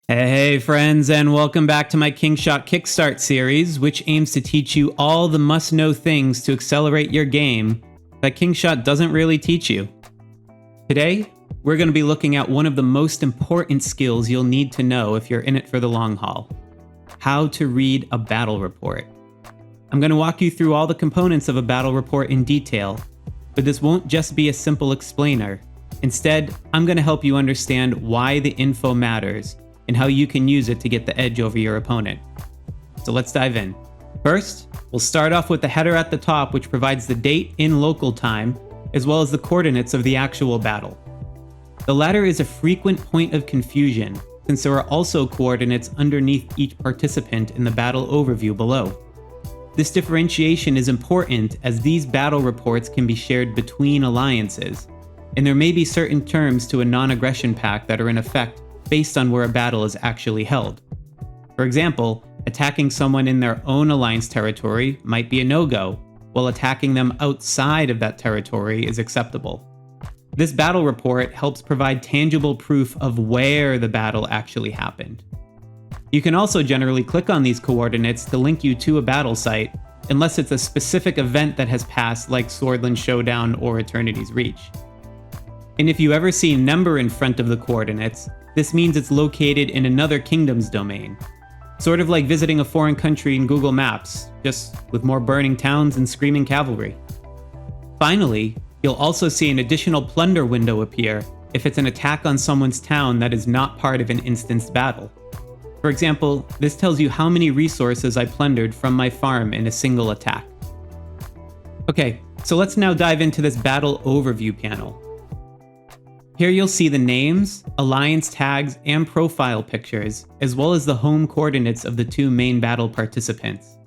Hey friends, and welcome back to my Kingshot Kickstart series, which aims to teach you all the must-know things to accelerate your game that Kingshot doesn't really teach you. Today, we're going to be looking at one of the most important skills you'll need to know if you're in it for the long haul: how to read a battle report. I'm going to walk you through all the components of a battle report in detail, but this won't just be a simple explainer. Instead, I'm going to help you understand why the info matters and how you can use it to get the edge over your opponent. So let's dive in. First, we'll start off with the header at the top, which provides the date in local time, as well as the coordinates of the actual battle. The latter is a frequent point of confusion, since there are also coordinates underneath each participant in the battle overview below. This differentiation is important as these battle reports can be shared between alliances, and there may be certain terms to a non-aggression pact that are in effect based on where a battle is actually held. For example, attacking someone in their own alliance territory might be a no-go, while attacking them outside of that territory is acceptable. This battle report helps provide tangible proof of where the battle actually happened. You can also generally click on these coordinates to link you to a battle site, unless it's a specific event that has passed, like Swordland Showdown or Eternity's Reach. And if you ever see a number in front of the coordinates, this means it's located in another kingdom's domain. Sort of like visiting a foreign country in Google Maps, just with more burning towns and screaming cavalry. Finally, you'll also see an additional plunder window appear if it's an attack on someone's town that is not part of an instanced battle. For example, this tells you how many resources I plundered from my farm in a single attack. Okay, so let's now dive into this battle overview panel. Here you'll see the names, alliance tags, and profile pictures, as well as the home coordinates of the two main battle participants.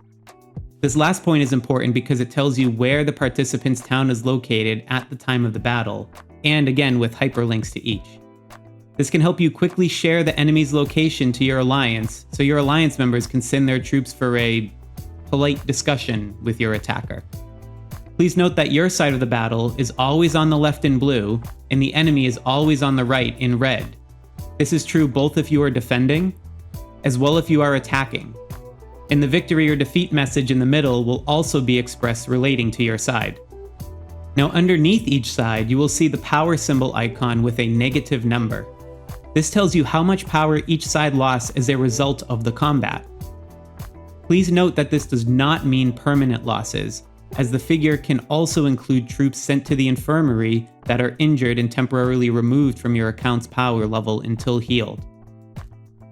This last point is important because it tells you where the participant's town is located at the time of the battle, and again with hyperlinks to each. This can help you quickly share the enemy's location to your alliance, so your alliance members can send their troops for a polite discussion with your attacker. Please note that your side of the battle is always on the left in blue, and the enemy is always on the right in red. This is true both if you are defending, as well if you are attacking. And the victory or defeat message in the middle will also be expressed relating to your side. Now underneath each side, you will see the power symbol icon with a negative number. This tells you how much power each side lost as a result of the combat. Please note that this does not mean permanent losses, as the figure can also include troops sent to the infirmary that are injured and temporarily removed from your account's power level until healed.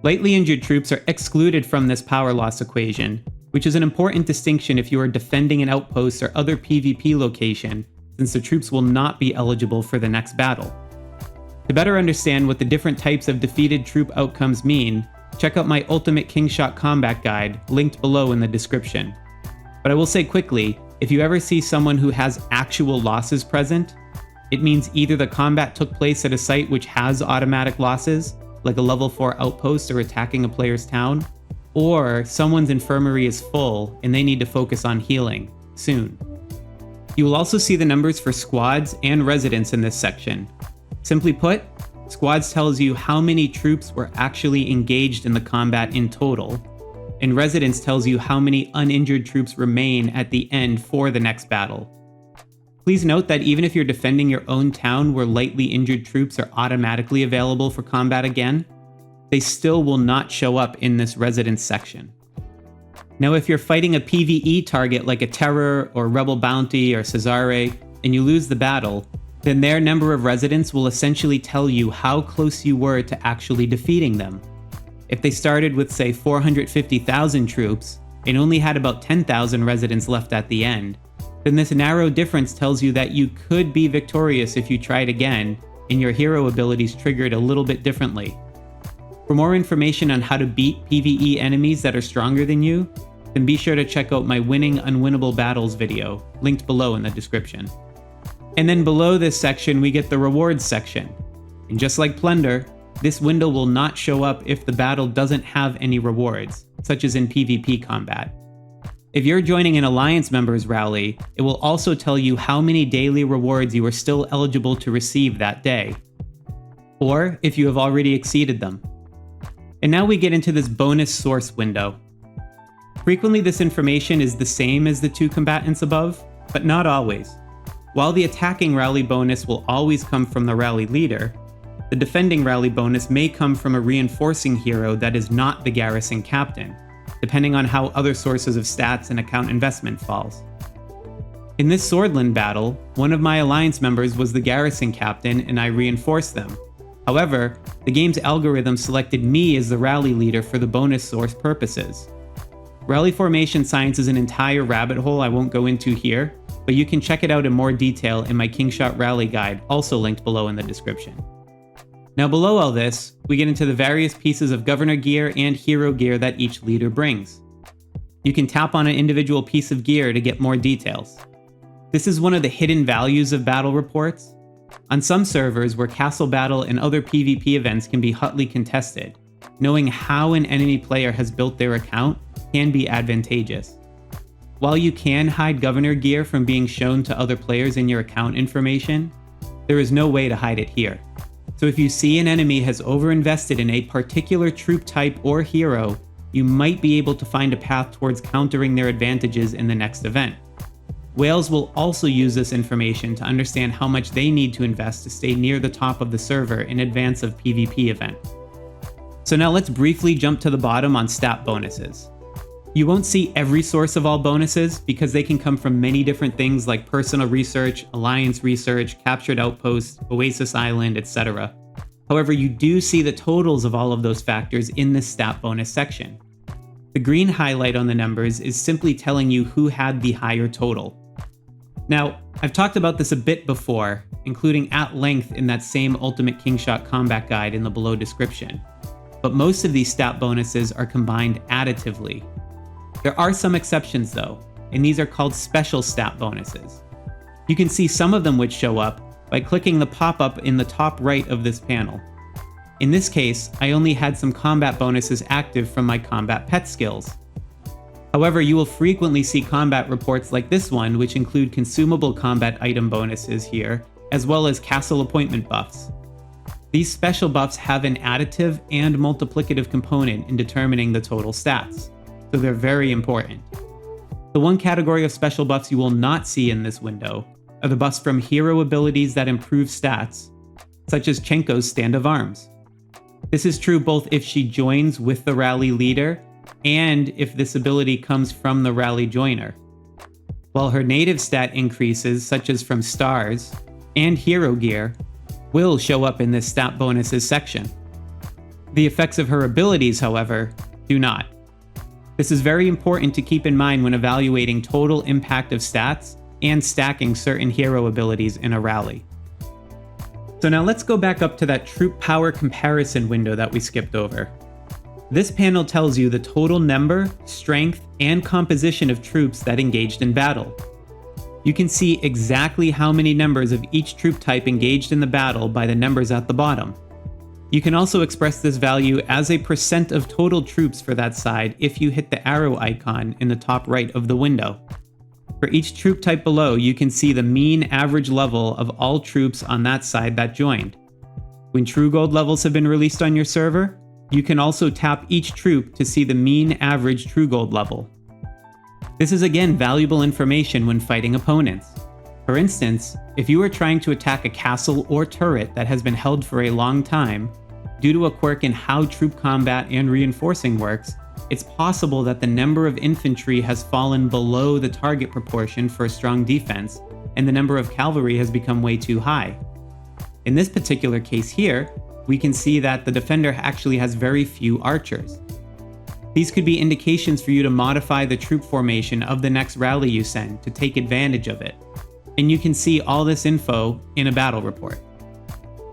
Lightly injured troops are excluded from this power loss equation, which is an important distinction if you are defending an outpost or other PvP location, since the troops will not be eligible for the next battle. To better understand what the different types of defeated troop outcomes mean, check out my Ultimate Kingshot Combat Guide, linked below in the description. But I will say quickly, if you ever see someone who has actual losses present, it means either the combat took place at a site which has automatic losses, like a level 4 outpost or attacking a player's town, or someone's infirmary is full and they need to focus on healing soon. You will also see the numbers for squads and residents in this section. Simply put, squads tells you how many troops were actually engaged in the combat in total, and residence tells you how many uninjured troops remain at the end for the next battle. Please note that even if you're defending your own town where lightly injured troops are automatically available for combat again, they still will not show up in this residence section. Now if you're fighting a PvE target like a Terror or Rebel Bounty or Cesare and you lose the battle, then their number of residents will essentially tell you how close you were to actually defeating them. If they started with, say, 450,000 troops and only had about 10,000 residents left at the end, then this narrow difference tells you that you could be victorious if you tried again and your hero abilities triggered a little bit differently. For more information on how to beat PvE enemies that are stronger than you, then be sure to check out my Winning Unwinnable Battles video, linked below in the description. And then below this section, we get the rewards section. And just like Plunder, this window will not show up if the battle doesn't have any rewards, such as in PvP combat. If you're joining an Alliance members rally, it will also tell you how many daily rewards you are still eligible to receive that day, or if you have already exceeded them. And now we get into this bonus source window. Frequently this information is the same as the two combatants above, but not always. While the attacking rally bonus will always come from the rally leader, the defending rally bonus may come from a reinforcing hero that is not the garrison captain, depending on how other sources of stats and account investment falls. In this Swordland battle, one of my alliance members was the garrison captain and I reinforced them. However, the game's algorithm selected me as the rally leader for the bonus source purposes. Rally formation science is an entire rabbit hole I won't go into here, but you can check it out in more detail in my Kingshot Rally Guide, also linked below in the description. Now below all this, we get into the various pieces of governor gear and hero gear that each leader brings. You can tap on an individual piece of gear to get more details. This is one of the hidden values of battle reports. On some servers where castle battle and other PvP events can be hotly contested, knowing how an enemy player has built their account can be advantageous. While you can hide governor gear from being shown to other players in your account information, there is no way to hide it here. So if you see an enemy has overinvested in a particular troop type or hero, you might be able to find a path towards countering their advantages in the next event. Whales will also use this information to understand how much they need to invest to stay near the top of the server in advance of PvP event. So now let's briefly jump to the bottom on stat bonuses. You won't see every source of all bonuses because they can come from many different things like personal research, alliance research, captured outposts, Oasis Island, etc. However, you do see the totals of all of those factors in this stat bonus section. The green highlight on the numbers is simply telling you who had the higher total. Now, I've talked about this a bit before, including at length in that same Ultimate Kingshot Combat Guide in the below description, but most of these stat bonuses are combined additively. There are some exceptions though, and these are called special stat bonuses. You can see some of them which show up by clicking the pop-up in the top right of this panel. In this case, I only had some combat bonuses active from my combat pet skills. However, you will frequently see combat reports like this one which include consumable combat item bonuses here, as well as castle appointment buffs. These special buffs have an additive and multiplicative component in determining the total stats, so they're very important. The one category of special buffs you will not see in this window are the buffs from hero abilities that improve stats, such as Chenko's Stand of Arms. This is true both if she joins with the rally leader and if this ability comes from the rally joiner. While her native stat increases, such as from stars and hero gear, will show up in this stat bonuses section. The effects of her abilities, however, do not. This is very important to keep in mind when evaluating total impact of stats and stacking certain hero abilities in a rally. So now let's go back up to that troop power comparison window that we skipped over. This panel tells you the total number, strength, and composition of troops that engaged in battle. You can see exactly how many numbers of each troop type engaged in the battle by the numbers at the bottom. You can also express this value as a percent of total troops for that side if you hit the arrow icon in the top right of the window. For each troop type below, you can see the mean average level of all troops on that side that joined. When True Gold levels have been released on your server, you can also tap each troop to see the mean average True Gold level. This is again valuable information when fighting opponents. For instance, if you are trying to attack a castle or turret that has been held for a long time, due to a quirk in how troop combat and reinforcing works, it's possible that the number of infantry has fallen below the target proportion for a strong defense, and the number of cavalry has become way too high. In this particular case here, we can see that the defender actually has very few archers. These could be indications for you to modify the troop formation of the next rally you send to take advantage of it. And you can see all this info in a battle report.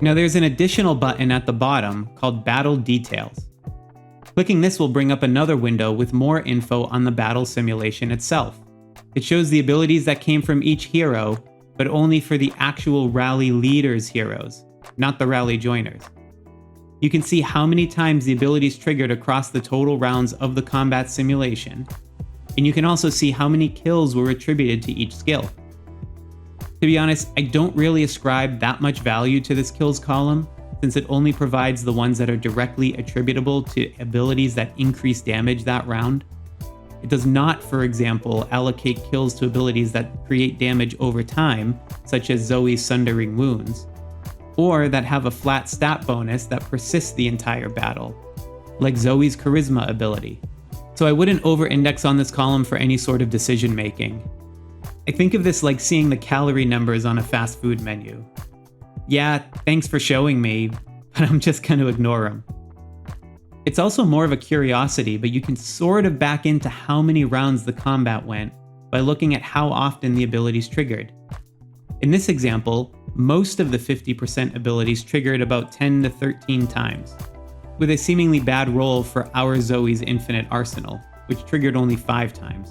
Now there's an additional button at the bottom called Battle Details. Clicking this will bring up another window with more info on the battle simulation itself. It shows the abilities that came from each hero, but only for the actual rally leader's heroes, not the rally joiners. You can see how many times the abilities triggered across the total rounds of the combat simulation, and you can also see how many kills were attributed to each skill. To be honest, I don't really ascribe that much value to this kills column, since it only provides the ones that are directly attributable to abilities that increase damage that round. It does not, for example, allocate kills to abilities that create damage over time, such as Zoe's Sundering Wounds, or that have a flat stat bonus that persists the entire battle, like Zoe's Charisma ability. So I wouldn't over-index on this column for any sort of decision making. I think of this like seeing the calorie numbers on a fast food menu. Yeah, thanks for showing me, but I'm just going to ignore them. It's also more of a curiosity, but you can sort of back into how many rounds the combat went by looking at how often the abilities triggered. In this example, most of the 50% abilities triggered about 10 to 13 times, with a seemingly bad roll for our Zoe's Infinite Arsenal, which triggered only 5 times.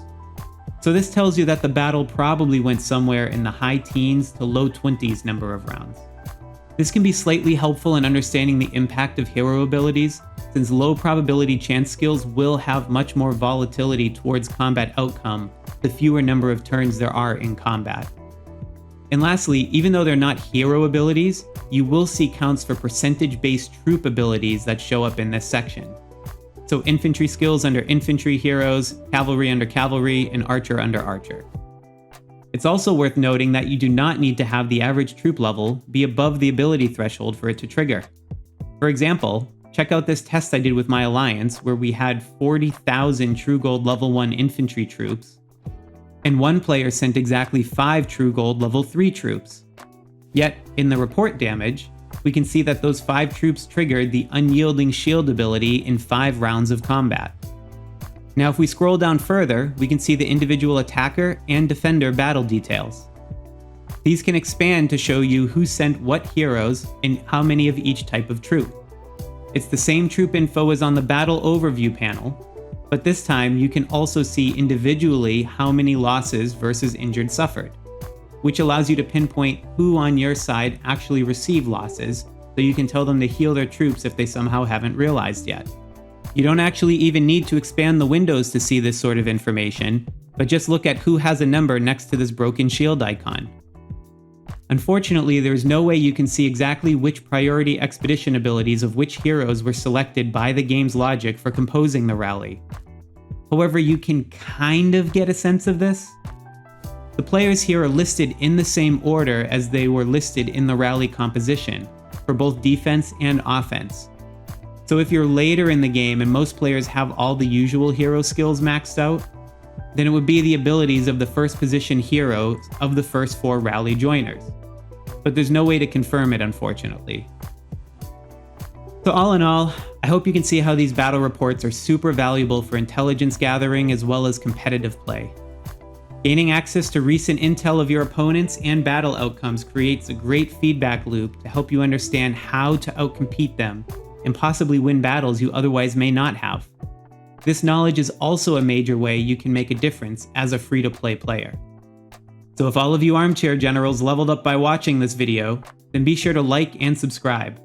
So this tells you that the battle probably went somewhere in the high teens to low 20s number of rounds. This can be slightly helpful in understanding the impact of hero abilities, since low probability chance skills will have much more volatility towards combat outcome the fewer number of turns there are in combat. And lastly, even though they're not hero abilities, you will see counts for percentage-based troop abilities that show up in this section. So infantry skills under infantry heroes, cavalry under cavalry, and archer under archer. It's also worth noting that you do not need to have the average troop level be above the ability threshold for it to trigger. For example, check out this test I did with my alliance where we had 40,000 True Gold level 1 infantry troops, and one player sent exactly 5 True Gold level 3 troops. Yet, in the report damage, we can see that those 5 troops triggered the Unyielding Shield ability in 5 rounds of combat. Now if we scroll down further, we can see the individual attacker and defender battle details. These can expand to show you who sent what heroes and how many of each type of troop. It's the same troop info as on the battle overview panel, but this time you can also see individually how many losses versus injured suffered, which allows you to pinpoint who on your side actually received losses, so you can tell them to heal their troops if they somehow haven't realized yet. You don't actually even need to expand the windows to see this sort of information, but just look at who has a number next to this broken shield icon. Unfortunately, there's no way you can see exactly which priority expedition abilities of which heroes were selected by the game's logic for composing the rally. However, you can kind of get a sense of this. The players here are listed in the same order as they were listed in the rally composition, for both defense and offense. So if you're later in the game and most players have all the usual hero skills maxed out, then it would be the abilities of the first position heroes of the first 4 rally joiners. But there's no way to confirm it, unfortunately. So all in all, I hope you can see how these battle reports are super valuable for intelligence gathering as well as competitive play. Gaining access to recent intel of your opponents and battle outcomes creates a great feedback loop to help you understand how to outcompete them and possibly win battles you otherwise may not have. This knowledge is also a major way you can make a difference as a free-to-play player. So if all of you armchair generals leveled up by watching this video, then be sure to like and subscribe.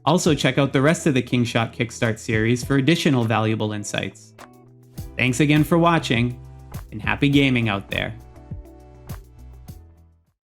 Also check out the rest of the KingShot Kickstart series for additional valuable insights. Thanks again for watching, and happy gaming out there.